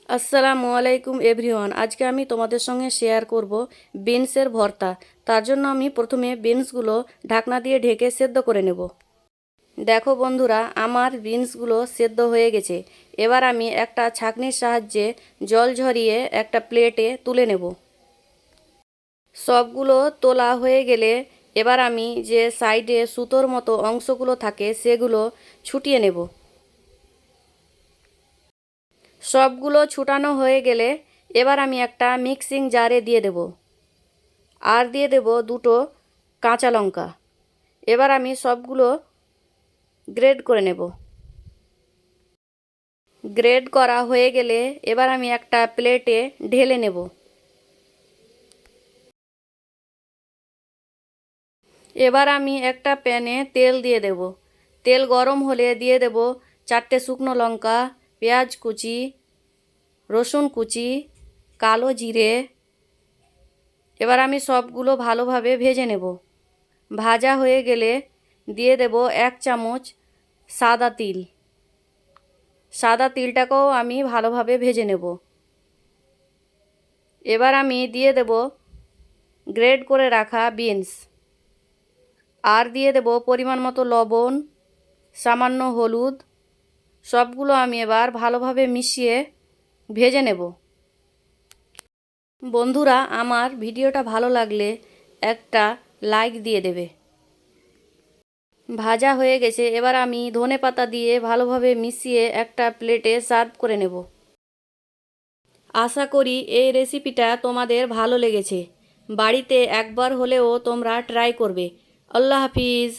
আসসালামু আলাইকুম এভরিওয়ান। আজকে আমি তোমাদের সঙ্গে শেয়ার করব বিনসের ভর্তা। তার জন্য আমি প্রথমে বিনসগুলো ঢাকনা দিয়ে ঢেকে সেদ্ধ করে নেব। দেখো বন্ধুরা, আমার বিনসগুলো সেদ্ধ হয়ে গেছে। এবার আমি একটা ছাঁকনির সাহায্যে জল ঝরিয়ে একটা প্লেটে তুলে নেব। সবগুলো তোলা হয়ে গেলে এবার আমি যে সাইডে সুতোর মতো অংশগুলো থাকে সেগুলো ছুটিয়ে নেব। সবগুলো ছুটানো হয়ে গেলে এবার আমি একটা মিক্সিং জারে দিয়ে দেব। আর দিয়ে দেব দুটো কাঁচা লঙ্কা। এবার আমি সবগুলো গ্রেড করে নেব। গ্রেড করা হয়ে গেলে এবার আমি একটা প্লেটে ঢেলে নেব। এবার আমি একটা প্যানে তেল দিয়ে দেব। তেল গরম হলে দিয়ে দেব 4টে শুকনো লঙ্কা, পেঁয়াজ কুচি, রসুন কুচি, কালো জিরে। এবার আমি সবগুলো ভালোভাবে ভেজে নেব। ভাজা হয়ে গেলে দিয়ে দেব 1 চামচ সাদা তিল। সাদা তিলটাকেও আমি ভালোভাবে ভেজে নেব। এবার আমি দিয়ে দেব গ্রেড করে রাখা বিনস। আর দিয়ে দেব পরিমাণ মতো লবণ, সামান্য হলুদ। সবগুলো আমি এবার ভালোভাবে মিশিয়ে ভেজে নেব। বন্ধুরা, আমার ভিডিওটা ভালো লাগলে একটা লাইক দিয়ে দেবে। ভাজা হয়ে গেছে, এবার আমি ধনেপাতা দিয়ে ভালোভাবে মিশিয়ে একটা প্লেটে সার্ভ করে নেব। আশা করি এই রেসিপিটা তোমাদের ভালো লেগেছে। বাড়িতে একবার হলেও তোমরা ট্রাই করবে। আল্লাহ হাফিজ।